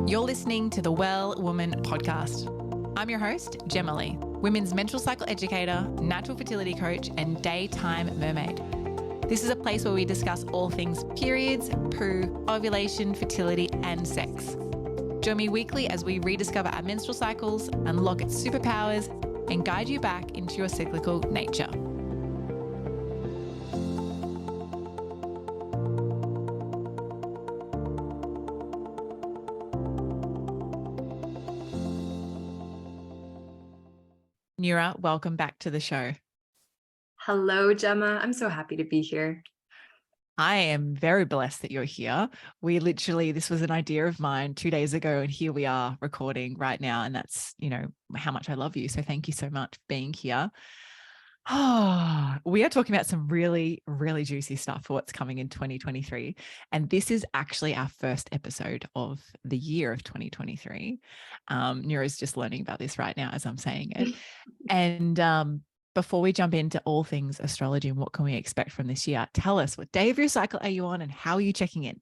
You're listening to the Well Woman podcast. I'm your host, Jema, women's menstrual cycle educator, natural fertility coach, and daytime mermaid. This is a place where we discuss all things periods, poo, ovulation, fertility, and sex. Join me weekly as we rediscover our menstrual cycles, unlock its superpowers, and guide you back into your cyclical nature. Nura, welcome back to the show. Hello, Jema. I'm so happy to be here. I am very blessed that you're here. This was an idea of mine 2 days ago, and here we are recording right now. And that's, how much I love you. So thank you so much for being here. We are talking about some really, really juicy stuff for what's coming in 2023. And this is actually our first episode of the year of 2023. Nura's just learning about this right now as I'm saying it. And before we jump into all things astrology and what can we expect from this year, tell us, what day of your cycle are you on and how are you checking in?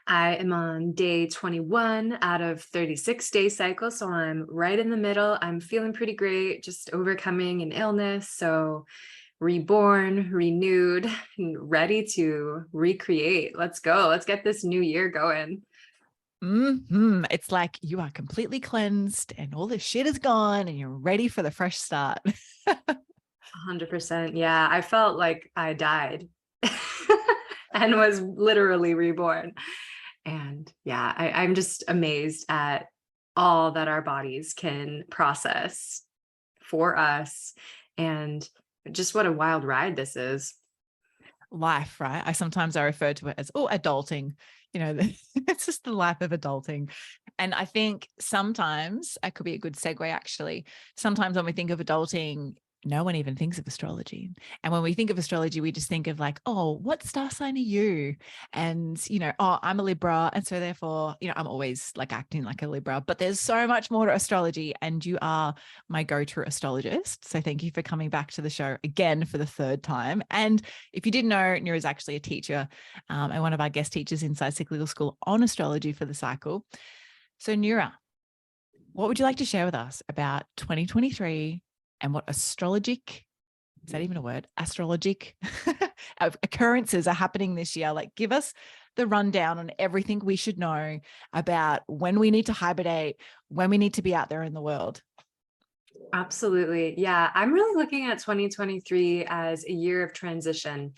I am on day 21 out of 36-day cycle. So I'm right in the middle. I'm feeling pretty great, just overcoming an illness. So reborn, renewed, and ready to recreate. Let's go. Let's get this new year going. It's like you are completely cleansed and all the shit is gone and you're ready for the fresh start. 100%. Yeah. I felt like I died and was literally reborn. And yeah, I'm just amazed at all that our bodies can process for us and just what a wild ride this is. Life, right? I refer to it as, adulting. It's just the life of adulting. And I think sometimes it could be a good segue, actually. Sometimes when we think of adulting, no one even thinks of astrology. And when we think of astrology, we just think of like, oh, what star sign are you? And, I'm a Libra. And so therefore, I'm always like acting like a Libra, but there's so much more to astrology and you are my go-to astrologist. So thank you for coming back to the show again for the third time. And if you didn't know, Nura is actually a teacher and one of our guest teachers inside Cyclical School on astrology for the cycle. So Nura, what would you like to share with us about 2023 and what astrologic, is that even a word? Astrologic occurrences are happening this year? Like, give us the rundown on everything we should know about when we need to hibernate, when we need to be out there in the world. Absolutely. Yeah. I'm really looking at 2023 as a year of transition.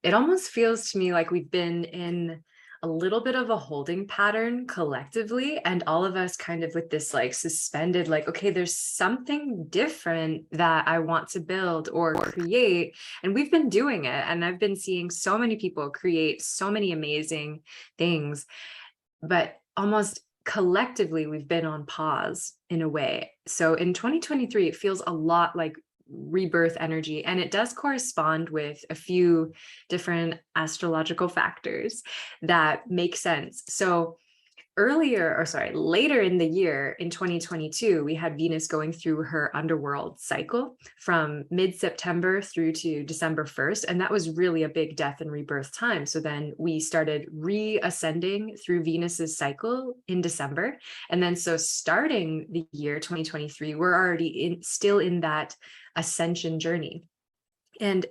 It almost feels to me like we've been in a little bit of a holding pattern collectively, and all of us kind of with this like suspended, like, okay, there's something different that I want to build or create. And we've been doing it. And I've been seeing so many people create so many amazing things, but almost collectively, we've been on pause in a way. So in 2023, it feels a lot like rebirth energy, and it does correspond with a few different astrological factors that make sense. So later in the year in 2022, we had Venus going through her underworld cycle from mid-September through to December 1st. And that was really a big death and rebirth time. So then we started reascending through Venus's cycle in December. And then so starting the year 2023, we're already still in that ascension journey. And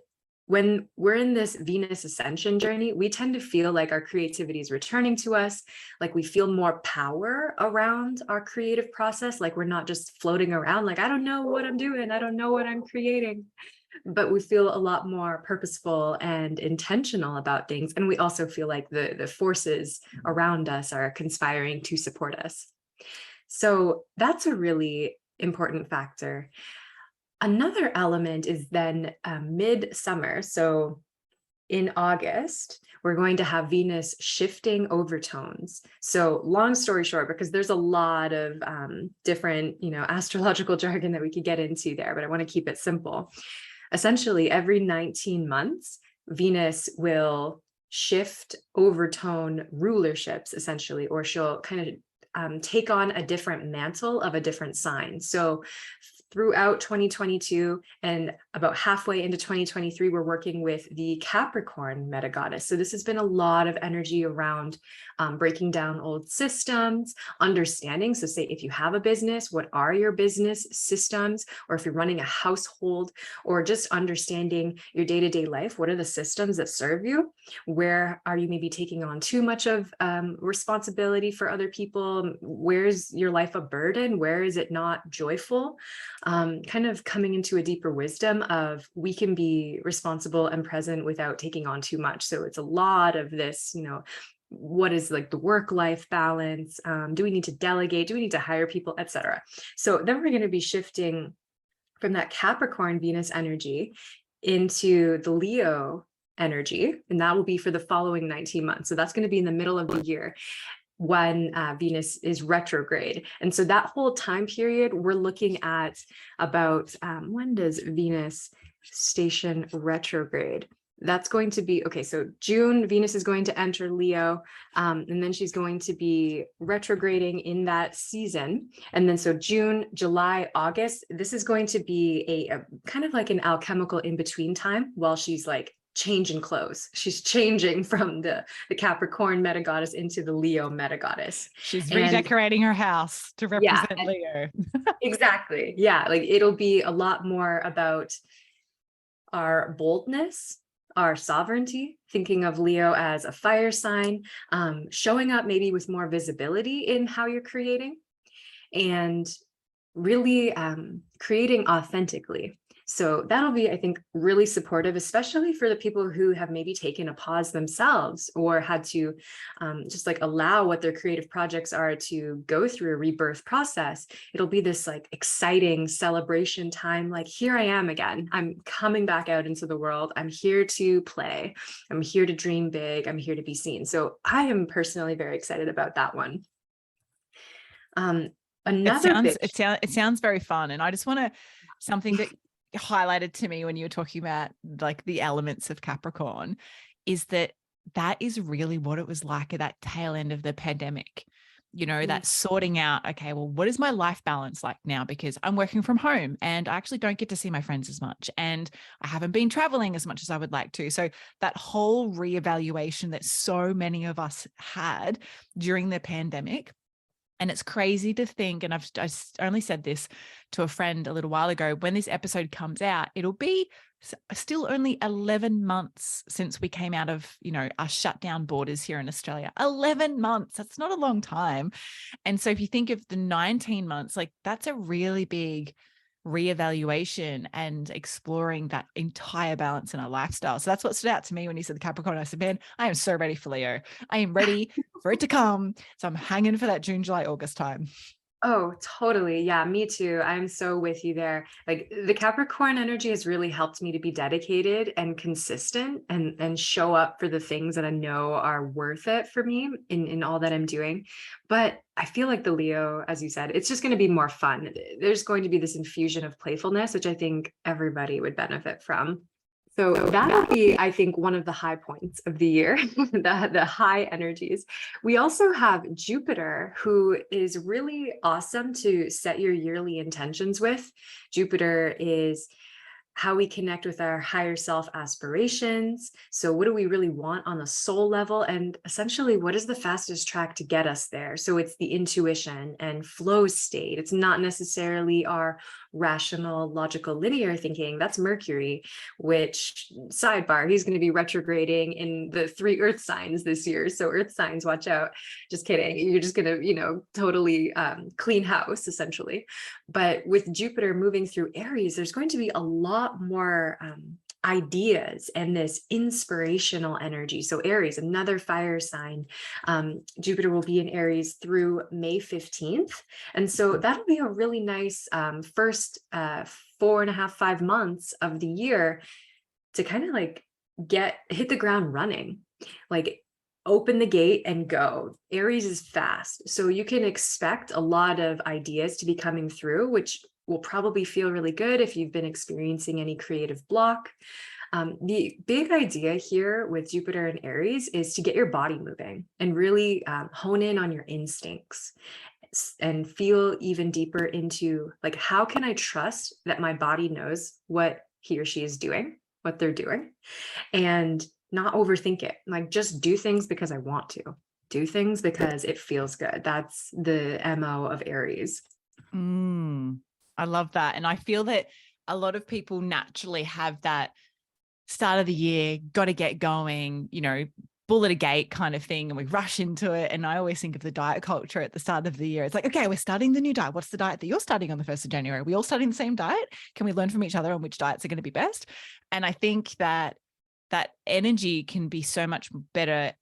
when we're in this Venus ascension journey, we tend to feel like our creativity is returning to us, like we feel more power around our creative process, like we're not just floating around like, I don't know what I'm doing, I don't know what I'm creating, but we feel a lot more purposeful and intentional about things. And we also feel like the forces around us are conspiring to support us. So that's a really important factor. Another element is then midsummer. So in August, we're going to have Venus shifting overtones. So long story short, because there's a lot of different, astrological jargon that we could get into there, but I want to keep it simple. Essentially, every 19 months, Venus will shift overtone rulerships, essentially, or she'll kind of take on a different mantle of a different sign. So throughout 2022 and about halfway into 2023, we're working with the Capricorn meta goddess. So this has been a lot of energy around breaking down old systems, understanding. So say if you have a business, what are your business systems? Or if you're running a household, or just understanding your day-to-day life, what are the systems that serve you? Where are you maybe taking on too much of responsibility for other people? Where's your life a burden? Where is it not joyful? Kind of coming into a deeper wisdom of we can be responsible and present without taking on too much. So it's a lot of this, what is like the work-life balance? Do we need to delegate? Do we need to hire people, etc.? So then we're going to be shifting from that Capricorn Venus energy into the Leo energy, and that will be for the following 19 months. So that's going to be in the middle of the year when Venus is retrograde. And so that whole time period, we're looking at about when does Venus station retrograde? That's going to be, okay, so June, Venus is going to enter Leo, and then she's going to be retrograding in that season. And then so June, July, August, this is going to be a kind of like an alchemical in-between time while she's like changing clothes. She's changing from the Capricorn meta goddess into the Leo meta goddess. She's redecorating her house to represent Leo. Exactly. Yeah. Like it'll be a lot more about our boldness, our sovereignty, thinking of Leo as a fire sign, showing up maybe with more visibility in how you're creating, and really creating authentically. So that'll be, I think, really supportive, especially for the people who have maybe taken a pause themselves or had to just like allow what their creative projects are to go through a rebirth process. It'll be this like exciting celebration time. Like, here I am again. I'm coming back out into the world. I'm here to play. I'm here to dream big. I'm here to be seen. So I am personally very excited about that one. It sounds very fun. And I just want to, something that highlighted to me when you were talking about like the elements of Capricorn is that is really what it was like at that tail end of the pandemic. That sorting out, okay, well, what is my life balance like now? Because I'm working from home and I actually don't get to see my friends as much. And I haven't been traveling as much as I would like to. So that whole reevaluation that so many of us had during the pandemic. And it's crazy to think, and I only said this to a friend a little while ago, when this episode comes out, it'll be still only 11 months since we came out of, our shut down borders here in Australia. 11 months, that's not a long time. And so if you think of the 19 months, like that's a really big reevaluation and exploring that entire balance in our lifestyle. So that's what stood out to me when you said the Capricorn. I said, man, I am so ready for Leo. I am ready for it to come. So I'm hanging for that June, July, August time. Oh, totally. Yeah, me too. I'm so with you there. Like the Capricorn energy has really helped me to be dedicated and consistent and show up for the things that I know are worth it for me in all that I'm doing. But I feel like the Leo, as you said, it's just going to be more fun. There's going to be this infusion of playfulness, which I think everybody would benefit from. So that'll be, I think, one of the high points of the year, the high energies. We also have Jupiter, who is really awesome to set your yearly intentions with. Jupiter is how we connect with our higher self aspirations. So what do we really want on the soul level? And essentially, what is the fastest track to get us there? So it's the intuition and flow state. It's not necessarily our rational, logical, linear thinking. That's Mercury, which, sidebar, he's going to be retrograding in the 3 earth signs this year. So earth signs, watch out. Just kidding. You're just going to, totally clean house, essentially. But with Jupiter moving through Aries, there's going to be a lot more ideas and this inspirational energy. So Aries, another fire sign. Jupiter will be in Aries through May 15th. And so that'll be a really nice first 4.5, 5 months of the year to kind of like hit the ground running, like open the gate and go. Aries is fast. So you can expect a lot of ideas to be coming through, which will probably feel really good if you've been experiencing any creative block. The big idea here with Jupiter and Aries is to get your body moving and really hone in on your instincts. and feel even deeper into like, how can I trust that my body knows what he or she is doing, what they're doing, and not overthink it. Like, just do things because I want to. Do things because it feels good. That's the MO of Aries. I love that. And I feel that a lot of people naturally have that start of the year, got to get going, bull at a gate kind of thing, and we rush into it. And I always think of the diet culture at the start of the year. It's like, okay, we're starting the new diet. What's the diet that you're starting on the 1st of January? Are we all starting the same diet? Can we learn from each other on which diets are going to be best? And I think that that energy can be so much better,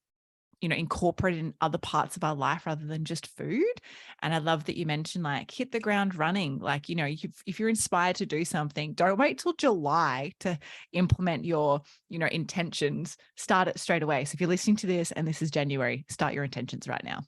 incorporated in other parts of our life rather than just food. And I love that you mentioned like hit the ground running. Like, if you're inspired to do something, don't wait till July to implement your, intentions. Start it straight away. So if you're listening to this and this is January, start your intentions right now.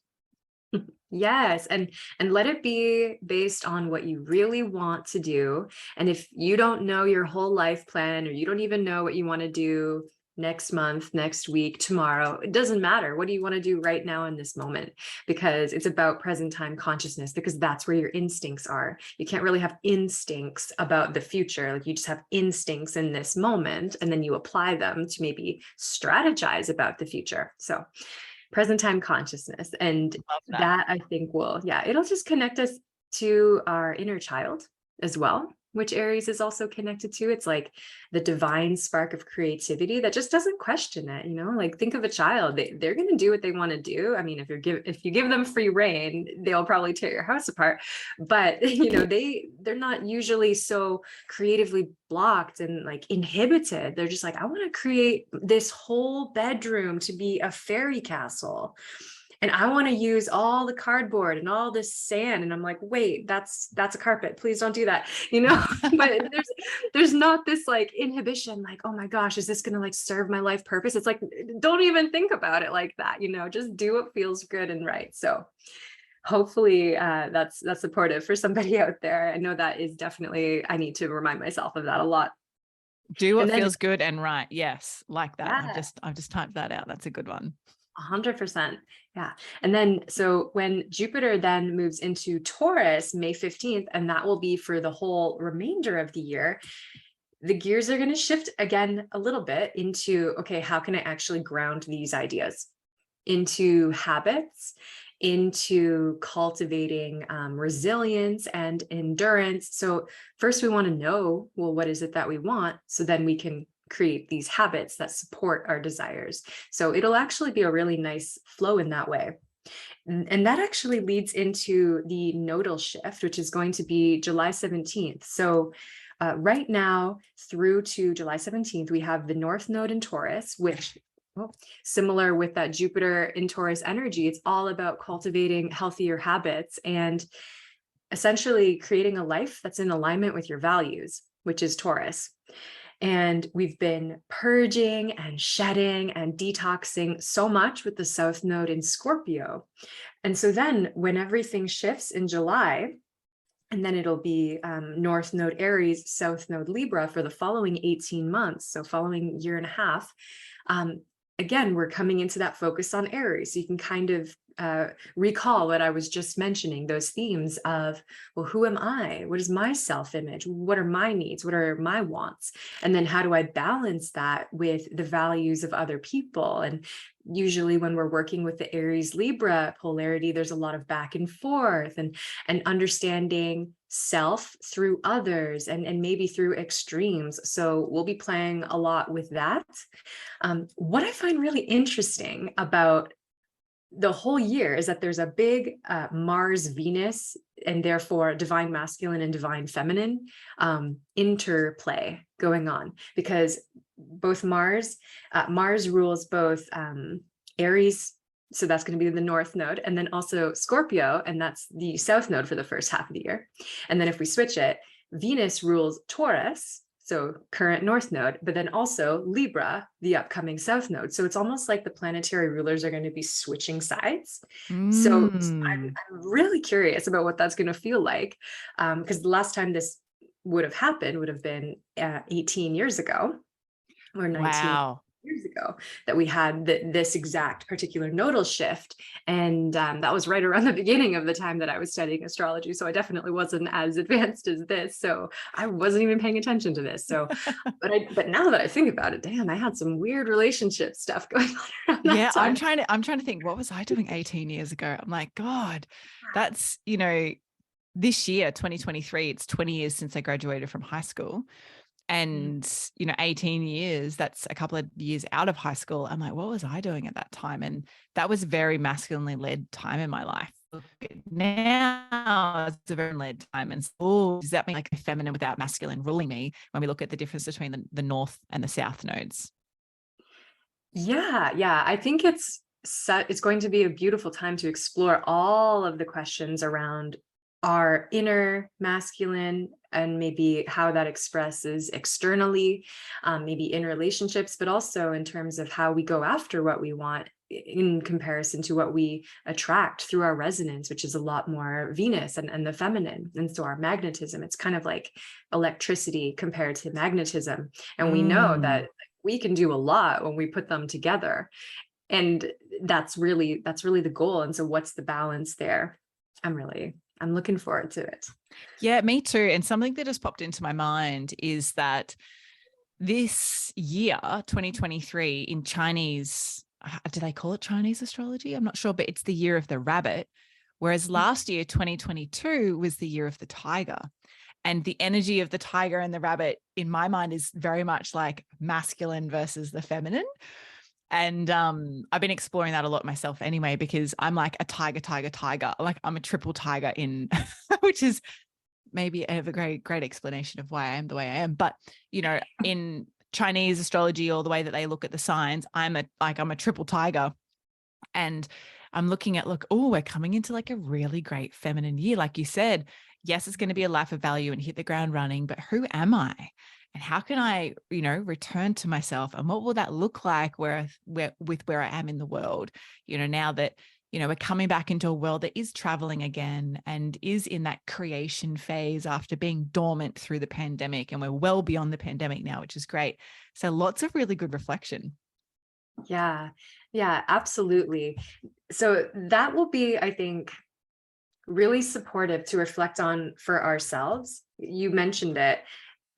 Yes. And let it be based on what you really want to do. And if you don't know your whole life plan, or you don't even know what you want to do next month, next week, tomorrow, it doesn't matter. What do you want to do right now in this moment? Because it's about present time consciousness, because that's where your instincts are. You can't really have instincts about the future. Like, you just have instincts in this moment, and then you apply them to maybe strategize about the future. So present time consciousness. And that I think it'll just connect us to our inner child as well, which Aries is also connected to. It's like the divine spark of creativity that just doesn't question it. Like, think of a child, they're going to do what they want to do. I mean, if you give them free reign, they'll probably tear your house apart, but they're not usually so creatively blocked and like inhibited. They're just like, I want to create this whole bedroom to be a fairy castle, and I want to use all the cardboard and all this sand. And I'm like, wait, that's a carpet. Please don't do that. But there's not this like inhibition, like, oh my gosh, is this going to like serve my life purpose? It's like, don't even think about it like that. Just do what feels good and right. So hopefully that's supportive for somebody out there. I know that is definitely, I need to remind myself of that a lot. Do what feels good and right. Yes. Like that. Yeah. I've just typed that out. That's a good one. 100%. Yeah. And then, so when Jupiter then moves into Taurus, May 15th, and that will be for the whole remainder of the year, the gears are going to shift again a little bit into, okay, how can I actually ground these ideas into habits, into cultivating resilience and endurance? So first we want to know, well, what is it that we want? So then we can create these habits that support our desires. So it'll actually be a really nice flow in that way. And that actually leads into the nodal shift, which is going to be July 17th. So right now through to July 17th, we have the North Node in Taurus, which, similar with that Jupiter in Taurus energy, it's all about cultivating healthier habits and essentially creating a life that's in alignment with your values, which is Taurus. And we've been purging and shedding and detoxing so much with the South Node in Scorpio. And so then when everything shifts in July, and then it'll be North Node Aries, South Node Libra for the following 18 months. So following year and a half, again, we're coming into that focus on Aries. So you can kind of recall what I was just mentioning, those themes of, well, who am I? What is my self-image? What are my needs? What are my wants? And then how do I balance that with the values of other people? And usually when we're working with the Aries Libra polarity, there's a lot of back and forth and understanding self through others and maybe through extremes. So we'll be playing a lot with that. What I find really interesting about the whole year is that there's a big Mars Venus and therefore divine masculine and divine feminine interplay going on, because both Mars rules both Aries, so that's going to be the North Node, and then also Scorpio, and that's the South Node for the first half of the year. And then if we switch it, Venus rules Taurus, so current North Node, but then also Libra, the upcoming South Node. So it's almost like the planetary rulers are going to be switching sides. So I'm really curious about what that's going to feel like, because the last time this would have happened would have been 18 years ago or 19. Wow. years ago that we had this exact particular nodal shift. And that was right around the beginning of the time that I was studying astrology. So I definitely wasn't as advanced as this. So I wasn't even paying attention to this. So, but now that I think about it, damn, I had some weird relationship stuff going on around that Yeah, time. I'm trying to think, what was I doing 18 years ago? I'm like, God, that's, this year, 2023, it's 20 years since I graduated from high school. And, 18 years, that's a couple of years out of high school. I'm like, what was I doing at that time? And that was very masculinely led time in my life. Now it's a very led time. And so does that mean like feminine without masculine ruling me when we look at the difference between the north and the south nodes? Yeah. I think it's going to be a beautiful time to explore all of the questions around our inner masculine and maybe how that expresses externally, maybe in relationships, but also in terms of how we go after what we want in comparison to what we attract through our resonance, which is a lot more Venus and the feminine. And so our magnetism, it's kind of like electricity compared to magnetism. And we know that we can do a lot when we put them together. And that's really the goal. And so what's the balance there? I'm looking forward to it. Yeah, me too. And something that just popped into my mind is that this year, 2023, in Chinese, do they call it Chinese astrology? I'm not sure, but it's the year of the rabbit. Whereas last year, 2022, was the year of the tiger. And the energy of the tiger and the rabbit, in my mind, is very much like masculine versus the feminine. And I've been exploring that a lot myself anyway, because I'm like a tiger. Like I'm a triple tiger in, which is maybe I have a great explanation of why I am the way I am. But, in Chinese astrology, or the way that they look at the signs, I'm a triple tiger. And I'm looking at, we're coming into like a really great feminine year. Like you said, yes, it's going to be a life of value and hit the ground running, but who am I? And how can I, return to myself? And what will that look like with where I am in the world? Now that, we're coming back into a world that is traveling again and is in that creation phase after being dormant through the pandemic. And we're well beyond the pandemic now, which is great. So lots of really good reflection. Yeah, absolutely. So that will be, I think, really supportive to reflect on for ourselves. You mentioned it,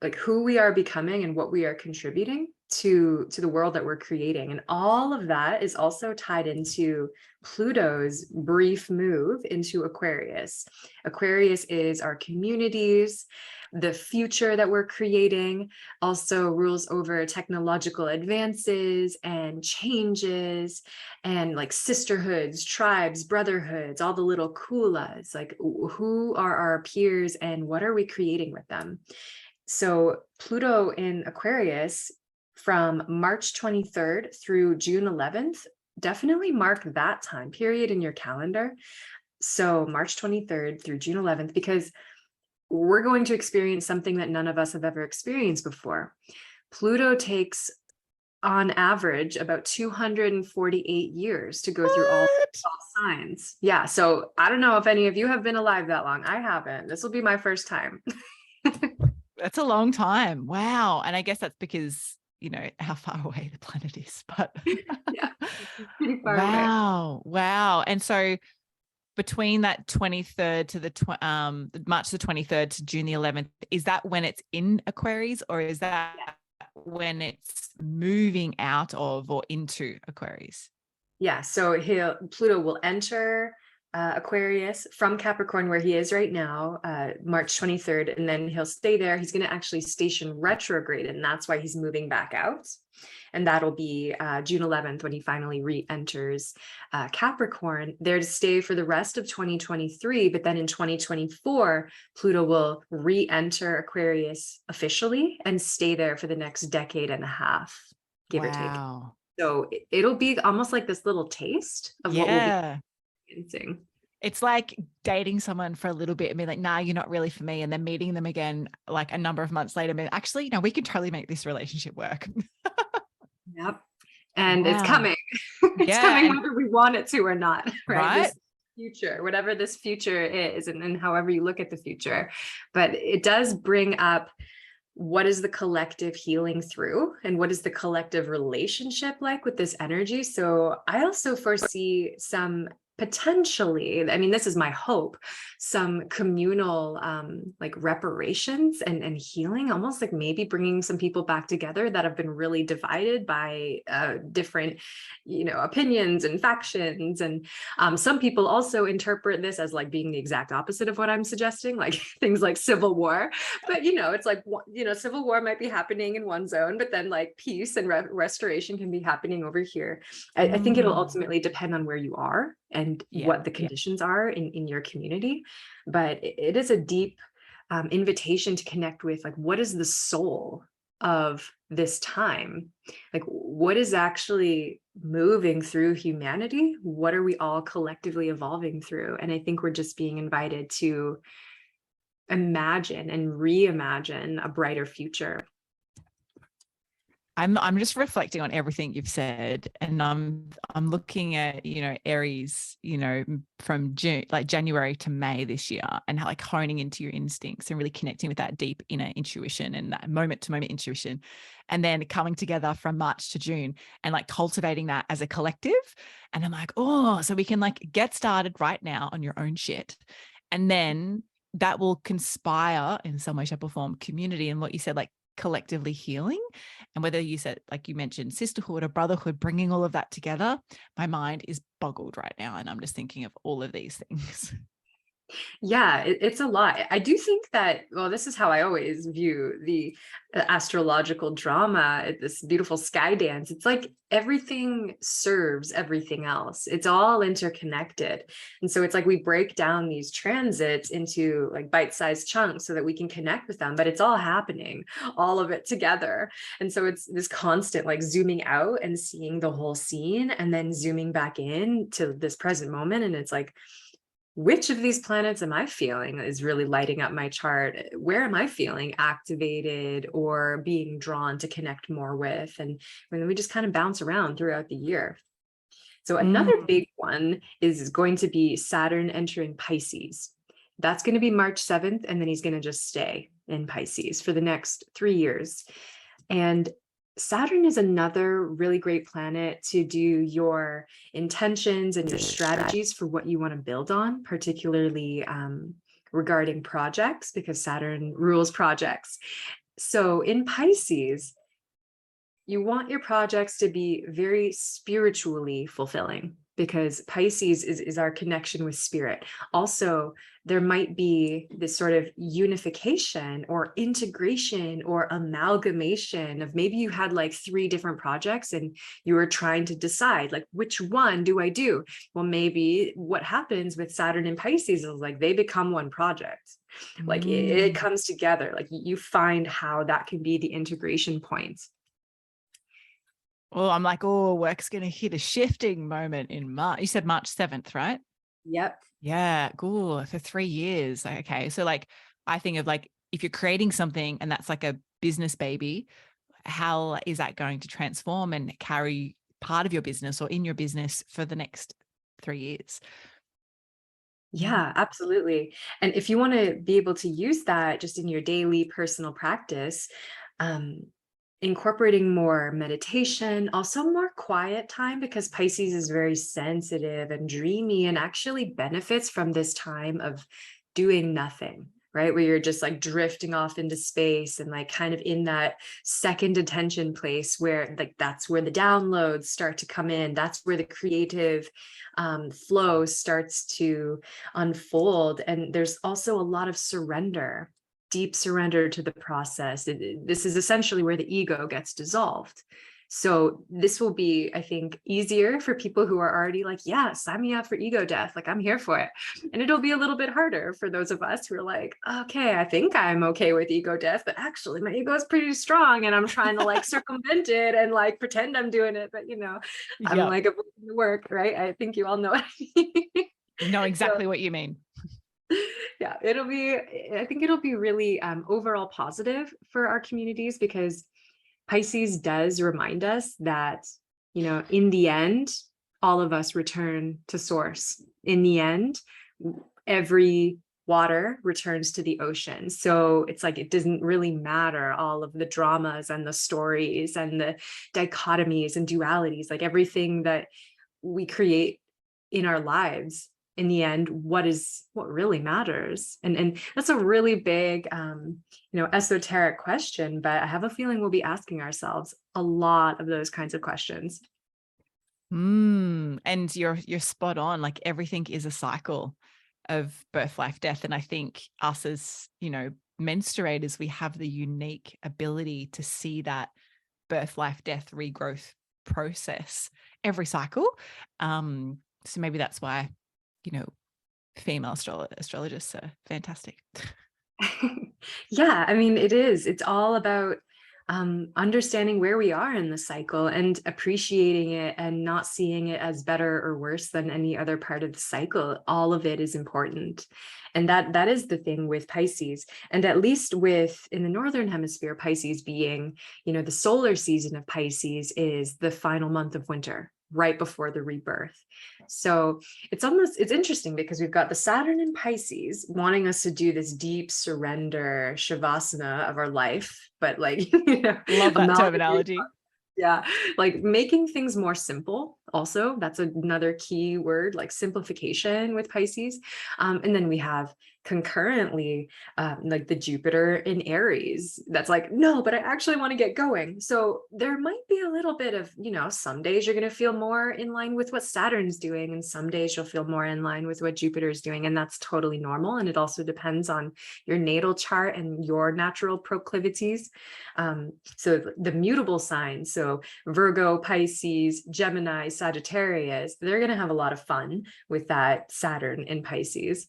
like who we are becoming and what we are contributing to the world that we're creating. And all of that is also tied into Pluto's brief move into Aquarius. Aquarius is our communities, the future that we're creating, also rules over technological advances and changes and like sisterhoods, tribes, brotherhoods, all the little kulas, like who are our peers and what are we creating with them? So Pluto in Aquarius from March 23rd through June 11th, definitely mark that time period in your calendar. So March 23rd through June 11th, because we're going to experience something that none of us have ever experienced before. Pluto takes on average about 248 years to go through all signs. Yeah. So I don't know if any of you have been alive that long. I haven't. This will be my first time. That's a long time. Wow. And I guess that's because, how far away the planet is, but yeah, pretty far away. Wow. And so between that 23rd to the March the 23rd to June the 11th, is that when it's in Aquarius, or is that when it's moving out of or into Aquarius? Yeah. So Pluto will enter Aquarius from Capricorn, where he is right now, March 23rd, and then he'll stay there. He's going to actually station retrograde, and that's why he's moving back out. And that'll be June 11th when he finally re-enters Capricorn, there to stay for the rest of 2023. But then in 2024, Pluto will re-enter Aquarius officially and stay there for the next decade and a half, give or take. So it'll be almost like this little taste of what we'll be experiencing. It's like dating someone for a little bit and be like, nah, you're not really for me. And then meeting them again, like a number of months later, and actually, we can totally make this relationship work. Yep. And it's coming. It's coming whether we want it to or not. Right? This future, whatever this future is, and however you look at the future. But it does bring up what is the collective healing through, and what is the collective relationship like with this energy? So I also foresee some potentially, I mean, this is my hope, some communal like reparations and healing, almost like maybe bringing some people back together that have been really divided by different, opinions and factions. And some people also interpret this as like being the exact opposite of what I'm suggesting, like things like civil war. But it's like, civil war might be happening in one zone, but then like peace and restoration can be happening over here. I think it'll ultimately depend on where you are and what the conditions are in your community. But it is a deep invitation to connect with, like, what is the soul of this time? Like, what is actually moving through humanity? What are we all collectively evolving through? And I think we're just being invited to imagine and reimagine a brighter future. I'm just reflecting on everything you've said, and I'm looking at, Aries, from June, like January to May this year, and how, like, honing into your instincts and really connecting with that deep inner intuition and that moment to moment intuition, and then coming together from March to June and like cultivating that as a collective. And I'm like, oh, so we can like get started right now on your own shit, and then that will conspire in some way, shape, or form community, and what you said, like collectively healing. And whether you said, like you mentioned, sisterhood or brotherhood, bringing all of that together, my mind is boggled right now. And I'm just thinking of all of these things. Yeah, it's a lot. I do think that, well, this is how I always view the astrological drama, this beautiful sky dance. It's like everything serves everything else. It's all interconnected. And so it's like we break down these transits into like bite-sized chunks so that we can connect with them, but it's all happening, all of it together. And so it's this constant like zooming out and seeing the whole scene and then zooming back in to this present moment. And it's like, which of these planets am I feeling is really lighting up my chart? Where am I feeling activated or being drawn to connect more with? And then we just kind of bounce around throughout the year. So another big one is going to be Saturn entering Pisces. That's going to be March 7th, and then he's going to just stay in Pisces for the next 3 years. And Saturn is another really great planet to do your intentions and your strategies for what you want to build on, particularly regarding projects, because Saturn rules projects. So in Pisces, you want your projects to be very spiritually fulfilling, because Pisces is our connection with spirit. Also, there might be this sort of unification or integration or amalgamation of, maybe you had like 3 different projects and you were trying to decide, like, which one do I do? Well, maybe what happens with Saturn and Pisces is like they become one project. Like it comes together. Like you find how that can be the integration point. Oh, I'm like, oh, work's going to hit a shifting moment in March. You said March 7th, right? Yep. Yeah. Cool. For 3 years. Okay. So like, I think of like, if you're creating something and that's like a business baby, how is that going to transform and carry part of your business or in your business for the next 3 years? Yeah, absolutely. And if you want to be able to use that just in your daily personal practice, um, incorporating more meditation, also more quiet time, because Pisces is very sensitive and dreamy and actually benefits from this time of doing nothing, right? Where you're just like drifting off into space and like kind of in that second attention place where like that's where the downloads start to come in. That's where the creative flow starts to unfold. And there's also a lot of surrender, deep surrender to the process. This is essentially where the ego gets dissolved. So this will be, I think, easier for people who are already like, yeah, sign me up for ego death. Like, I'm here for it. And it'll be a little bit harder for those of us who are like, okay, I think I'm okay with ego death, but actually my ego is pretty strong and I'm trying to like circumvent it and like pretend I'm doing it. But, I'm like avoiding the work, right? I think you all know what I mean. Know exactly So, what you mean. yeah, I think it'll be really overall positive for our communities, because Pisces does remind us that, in the end, all of us return to source. In the end, every water returns to the ocean. So it's like, it doesn't really matter all of the dramas and the stories and the dichotomies and dualities, like everything that we create in our lives. In the end, what really matters? And that's a really big, esoteric question, but I have a feeling we'll be asking ourselves a lot of those kinds of questions. And you're spot on. Like everything is a cycle of birth, life, death. And I think us as, menstruators, we have the unique ability to see that birth, life, death, regrowth process every cycle. So maybe that's why, female astrologists are fantastic. Yeah, I mean, it's all about understanding where we are in the cycle and appreciating it and not seeing it as better or worse than any other part of the cycle. All of it is important. And that is the thing with Pisces. And at least in the Northern Hemisphere, Pisces being, the solar season of Pisces is the final month of winter, right before the rebirth. So it's interesting because we've got the Saturn in Pisces wanting us to do this deep surrender shavasana of our life, but like, Love that terminology. yeah, like making things more simple. Also, that's another key word, like simplification with Pisces. And then we have concurrently, like the Jupiter in Aries. That's like, no, but I actually want to get going. So there might be a little bit of, some days you're going to feel more in line with what Saturn's doing, and some days you'll feel more in line with what Jupiter's doing. And that's totally normal. And it also depends on your natal chart and your natural proclivities. So the mutable signs, so Virgo, Pisces, Gemini, Sagittarius, they're going to have a lot of fun with that Saturn in Pisces.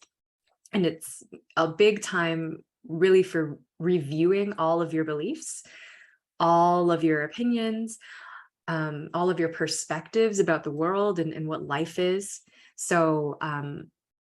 And it's a big time really for reviewing all of your beliefs, all of your opinions, all of your perspectives about the world and what life is. So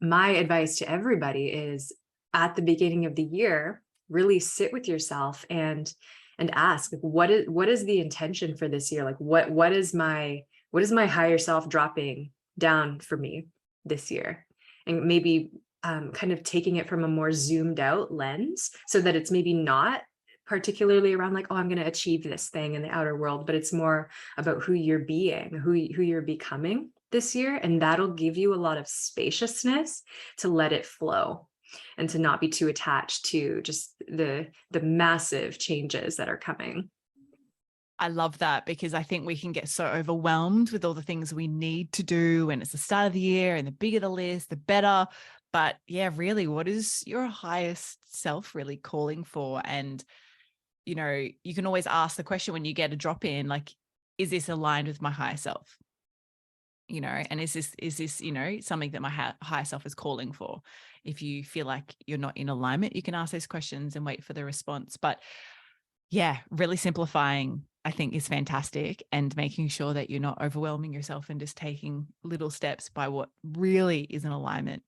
my advice to everybody is, at the beginning of the year, really sit with yourself and ask, what is the intention for this year? Like what is my higher self dropping down for me this year? And maybe kind of taking it from a more zoomed out lens, so that it's maybe not particularly around like, oh, I'm going to achieve this thing in the outer world, but it's more about who you're being, who you're becoming this year. And that'll give you a lot of spaciousness to let it flow and to not be too attached to just the massive changes that are coming. I love that, because I think we can get so overwhelmed with all the things we need to do, and it's the start of the year, and the bigger the list, the better. But yeah, really, what is your highest self really calling for? And, you can always ask the question when you get a drop in, like, is this aligned with my higher self? And is this, something that my higher self is calling for? If you feel like you're not in alignment, you can ask those questions and wait for the response. But yeah, really simplifying, I think, is fantastic, and making sure that you're not overwhelming yourself and just taking little steps by what really is in alignment.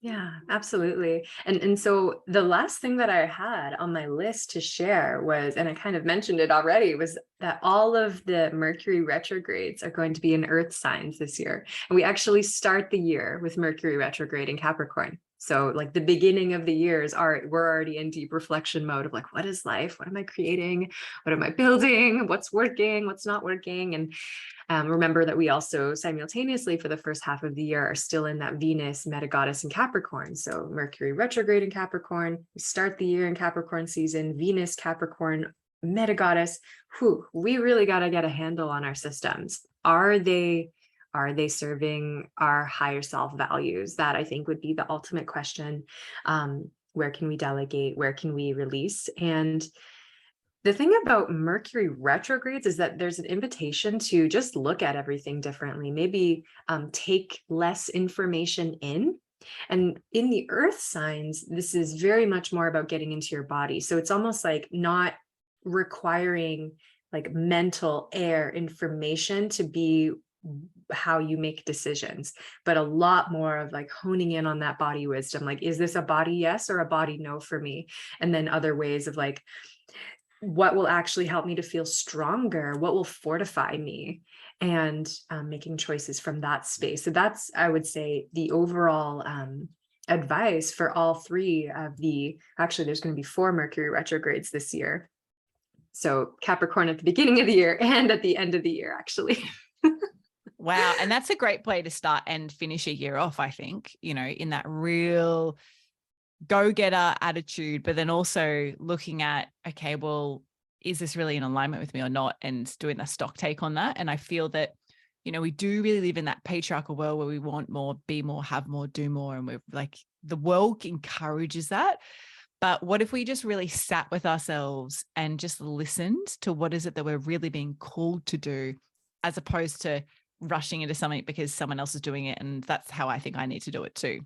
Yeah, absolutely. And so the last thing that I had on my list to share was, and I kind of mentioned it already, was that all of the Mercury retrogrades are going to be in Earth signs this year. And we actually start the year with Mercury retrograde in Capricorn. So like the beginning of the years we're already in deep reflection mode of like, what is life? What am I creating? What am I building? What's working? What's not working? And remember that we also simultaneously for the first half of the year are still in that Venus meta goddess in Capricorn. So Mercury retrograde in Capricorn, we start the year in Capricorn season, Venus Capricorn meta goddess. We really got to get a handle on our systems. Are they serving our higher self values? That, I think, would be the ultimate question. Where can we delegate? Where can we release? And the thing about Mercury retrogrades is that there's an invitation to just look at everything differently, maybe take less information in. And in the earth signs, this is very much more about getting into your body. So it's almost like not requiring like mental air information to be how you make decisions, but a lot more of like honing in on that body wisdom. Like, is this a body yes or a body no for me? And then other ways of like, what will actually help me to feel stronger? What will fortify me? And making choices from that space. So that's, I would say, the overall advice for all three of actually, there's going to be 4 Mercury retrogrades this year. So Capricorn at the beginning of the year and at the end of the year, actually. Wow. And that's a great way to start and finish a year off, I think, in that real go-getter attitude, but then also looking at, okay, well, is this really in alignment with me or not? And doing a stock take on that. And I feel that, we do really live in that patriarchal world where we want more, be more, have more, do more. And we're like, the world encourages that. But what if we just really sat with ourselves and just listened to what is it that we're really being called to do, as opposed to rushing into something because someone else is doing it. And that's how I think I need to do it too.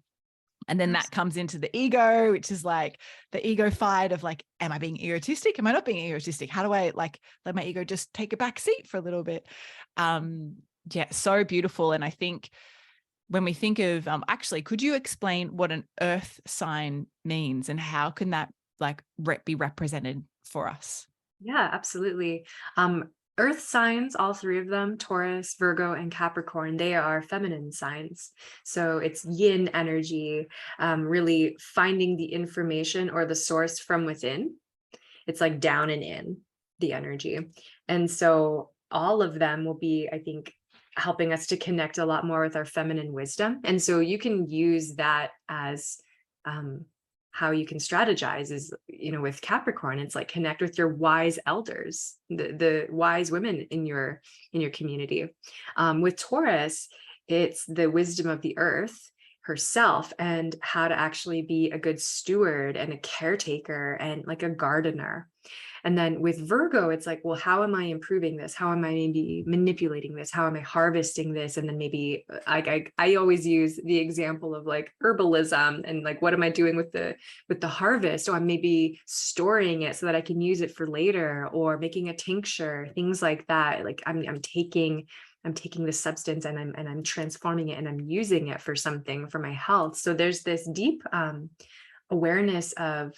And then that comes into the ego, which is like the ego fight of like, am I being egotistic? Am I not being egotistic? How do I like let my ego just take a back seat for a little bit? Yeah, so beautiful. And I think when we think of, actually, could you explain what an earth sign means and how can that like be represented for us? Yeah, absolutely. Earth signs, all 3 of them, Taurus, Virgo, and Capricorn, they are feminine signs. So it's yin energy, really finding the information or the source from within. It's like down and in the energy. And so all of them will be, I think, helping us to connect a lot more with our feminine wisdom. And so you can use that as how you can strategize is, with Capricorn, it's like connect with your wise elders, the wise women in your community. With Taurus, it's the wisdom of the earth herself and how to actually be a good steward and a caretaker and like a gardener. And then with Virgo, it's like, well, how am I improving this? How am I maybe manipulating this? How am I harvesting this? And then maybe I always use the example of like herbalism and like, what am I doing with the harvest? Or I'm maybe storing it so that I can use it for later, or making a tincture, things like that. Like I'm taking the substance and I'm transforming it and I'm using it for something for my health. So there's this deep awareness of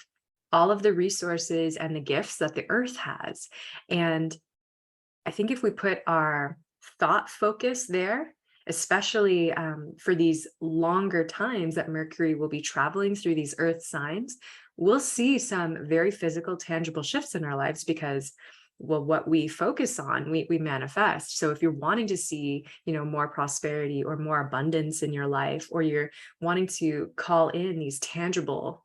all of the resources and the gifts that the earth has. And I think if we put our thought focus there, especially for these longer times that Mercury will be traveling through these earth signs, we'll see some very physical, tangible shifts in our lives because, well, what we focus on, we manifest. So if you're wanting to see, more prosperity or more abundance in your life, or you're wanting to call in these tangible,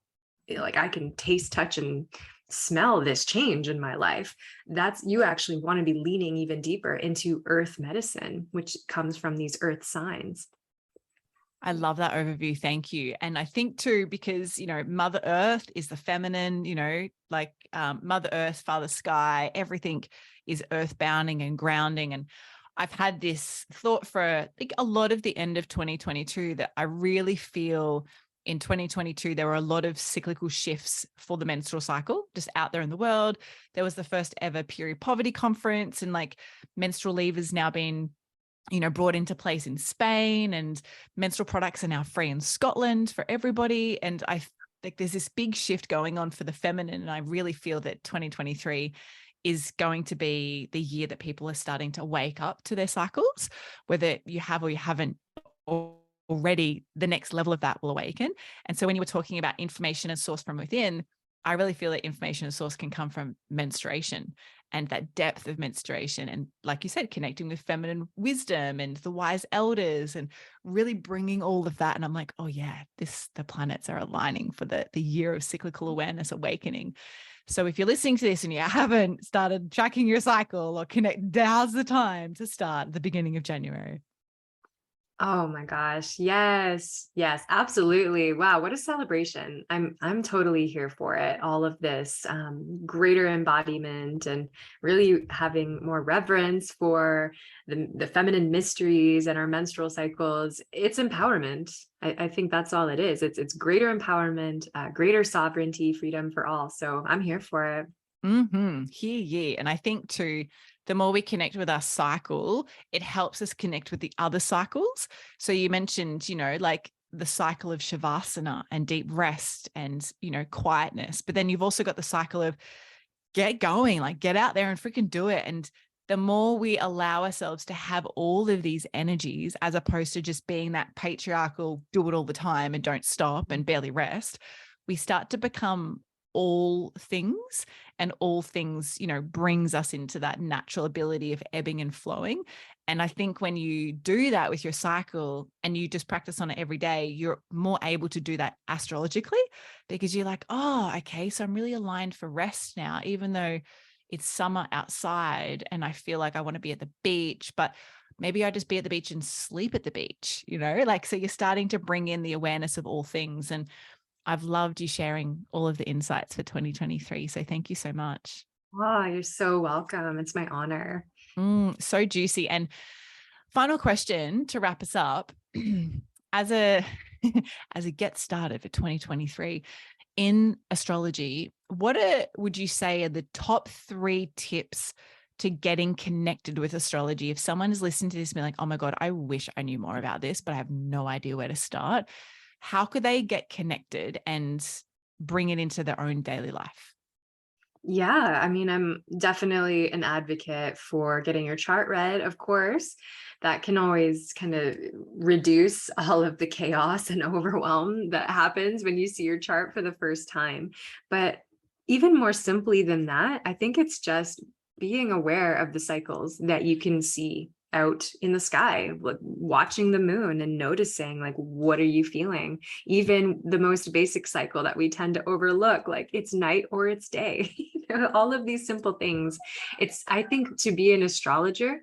like I can taste, touch, and smell this change in my life, you actually want to be leaning even deeper into earth medicine, which comes from these earth signs. I love that overview. Thank you. And I think too, because, Mother Earth is the feminine, like Mother Earth, Father Sky, everything is earth bounding and grounding. And I've had this thought for I think a lot of the end of 2022 that I really feel in 2022, there were a lot of cyclical shifts for the menstrual cycle just out there in the world. There was the first ever period poverty conference, and like menstrual leave has now been brought into place in Spain, and menstrual products are now free in Scotland for everybody. And I think there's this big shift going on for the feminine. And I really feel that 2023 is going to be the year that people are starting to wake up to their cycles, whether you have or you haven't already. The next level of that will awaken. And so when you were talking about information and source from within, I really feel that information and source can come from menstruation and that depth of menstruation. And like you said, connecting with feminine wisdom and the wise elders and really bringing all of that. And I'm like, oh yeah, the planets are aligning for the year of cyclical awareness awakening. So if you're listening to this and you haven't started tracking your cycle or connect, now's the time to start at the beginning of January. Oh my gosh. Yes. Yes, absolutely. Wow, what a celebration. I'm totally here for it. All of this greater embodiment and really having more reverence for the feminine mysteries and our menstrual cycles. It's empowerment. I think that's all it is. It's greater empowerment, greater sovereignty, freedom for all. So I'm here for it. Hear ye. And I think too, the more we connect with our cycle, it helps us connect with the other cycles. So you mentioned, like the cycle of shavasana and deep rest and, quietness. But then you've also got the cycle of get going, like get out there and freaking do it. And the more we allow ourselves to have all of these energies, as opposed to just being that patriarchal, do it all the time and don't stop and barely rest, we start to become all things, and all things, brings us into that natural ability of ebbing and flowing. And I think when you do that with your cycle and you just practice on it every day, you're more able to do that astrologically, because you're like, oh, okay, so I'm really aligned for rest now, even though it's summer outside and I feel like I want to be at the beach, but maybe I just be at the beach and sleep at the beach, so you're starting to bring in the awareness of all things. And I've loved you sharing all of the insights for 2023. So thank you so much. Oh, you're so welcome. It's my honor. So juicy. And final question to wrap us up, as a as a get started for 2023 in astrology, would you say are the top 3 tips to getting connected with astrology? If someone is listening to this and be like, oh my God, I wish I knew more about this, but I have no idea where to start. How could they get connected and bring it into their own daily life? Yeah, I mean, I'm definitely an advocate for getting your chart read, of course. That can always kind of reduce all of the chaos and overwhelm that happens when you see your chart for the first time. But even more simply than that, I think it's just being aware of the cycles that you can see out in the sky, like watching the moon and noticing, like, what are you feeling? Even the most basic cycle that we tend to overlook, like it's night or it's day. All of these simple things. I think, to be an astrologer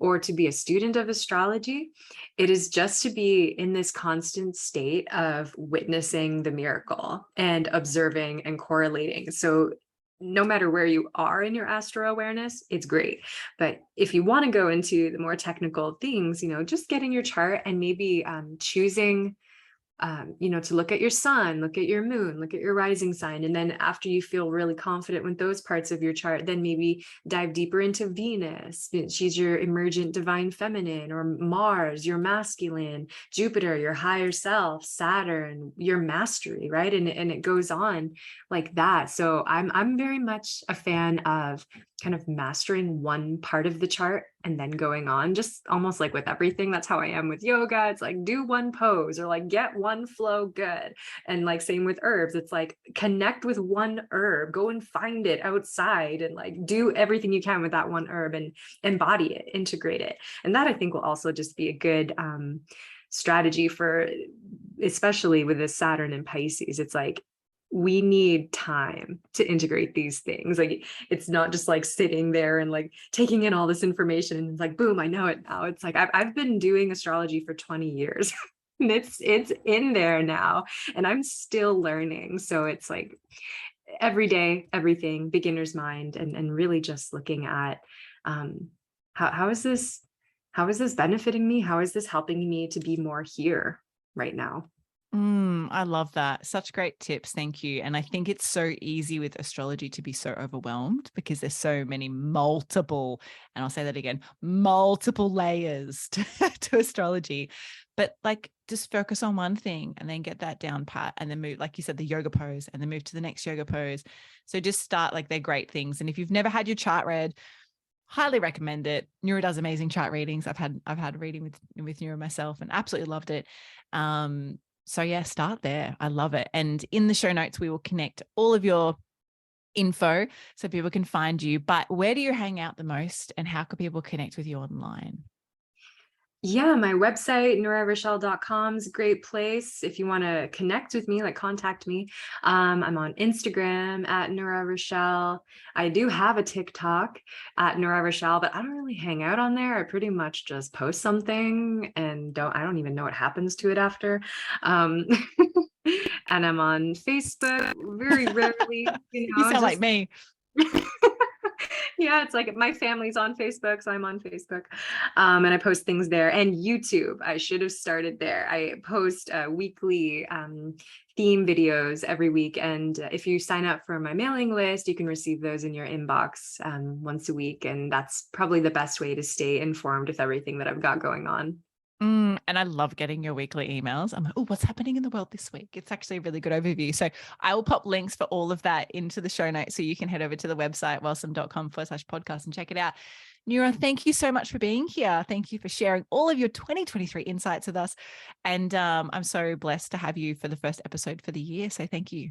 or to be a student of astrology, it is just to be in this constant state of witnessing the miracle and observing and correlating. So no matter where you are in your astro awareness, it's great. But if you want to go into the more technical things, just getting your chart and maybe choosing to look at your sun, look at your moon, look at your rising sign. And then after you feel really confident with those parts of your chart, then maybe dive deeper into Venus. She's your emergent divine feminine, or Mars, your masculine, Jupiter, your higher self, Saturn, your mastery, right? And it goes on like that. So I'm very much a fan of kind of mastering one part of the chart and then going on, just almost like with everything. That's how I am with yoga. It's like, do one pose, or like get one flow good. And like same with herbs, it's like connect with one herb, go and find it outside and like do everything you can with that one herb and embody it, integrate it. And that, I think, will also just be a good strategy for, especially with this Saturn and Pisces. It's like, we need time to integrate these things. Like, it's not just like sitting there and like taking in all this information and it's like, boom, I know it now. It's like, I've been doing astrology for 20 years. And it's in there now, and I'm still learning. So it's like every day, everything, beginner's mind, and really just looking at how is this benefiting me? How is this helping me to be more here right now? I love that. Such great tips. Thank you. And I think it's so easy with astrology to be so overwhelmed, because there's so many multiple, and I'll say that again, multiple layers to astrology. But like, just focus on one thing and then get that down pat, and then move, like you said, the yoga pose, and then move to the next yoga pose. So just start, like, they're great things. And if you've never had your chart read, highly recommend it. Nura does amazing chart readings. I've had a reading with Nura myself and absolutely loved it. So yeah, start there. I love it. And in the show notes, we will connect all of your info so people can find you. But where do you hang out the most, and how can people connect with you online? Yeah, my website, nurarachelle.com, is a great place if you want to connect with me, like contact me. I'm on Instagram at Nura Rachelle. I do have a TikTok at Nura Rachelle, but I don't really hang out on there. I pretty much just post something and I don't even know what happens to it after. Um, and I'm on Facebook very rarely, You sound like me. Yeah, it's like my family's on Facebook, so I'm on Facebook. And I post things there. And YouTube, I should have started there. I post weekly theme videos every week. And if you sign up for my mailing list, you can receive those in your inbox once a week. And that's probably the best way to stay informed with everything that I've got going on. And I love getting your weekly emails. I'm like, oh, what's happening in the world this week? It's actually a really good overview. So I will pop links for all of that into the show notes so you can head over to the website, wellsome.com/podcast and check it out. Nura, thank you so much for being here. Thank you for sharing all of your 2023 insights with us. And I'm so blessed to have you for the first episode for the year. So thank you.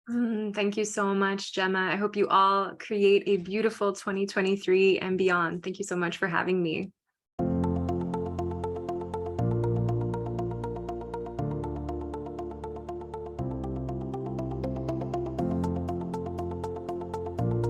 Thank you so much, Jema. I hope you all create a beautiful 2023 and beyond. Thank you so much for having me.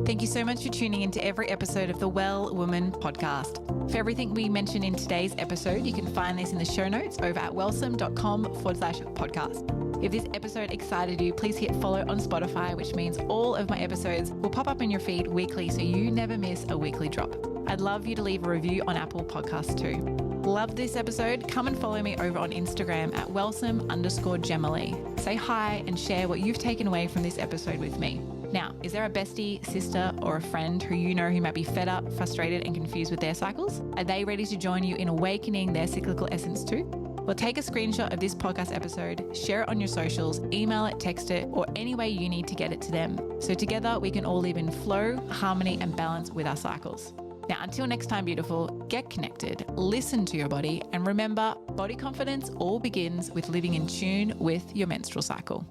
Thank you so much for tuning into every episode of the Well Woman podcast. For everything we mentioned in today's episode, you can find this in the show notes over at wellsome.com/podcast. If this episode excited you, please hit follow on Spotify, which means all of my episodes will pop up in your feed weekly so you never miss a weekly drop. I'd love you to leave a review on Apple Podcasts too. Love this episode? Come and follow me over on Instagram at wellsome_Jemalee. Say hi and share what you've taken away from this episode with me. Now, is there a bestie, sister, or a friend who you know who might be fed up, frustrated, and confused with their cycles? Are they ready to join you in awakening their cyclical essence too? Well, take a screenshot of this podcast episode, share it on your socials, email it, text it, or any way you need to get it to them. So together we can all live in flow, harmony, and balance with our cycles. Now, until next time, beautiful, get connected, listen to your body, and remember, body confidence all begins with living in tune with your menstrual cycle.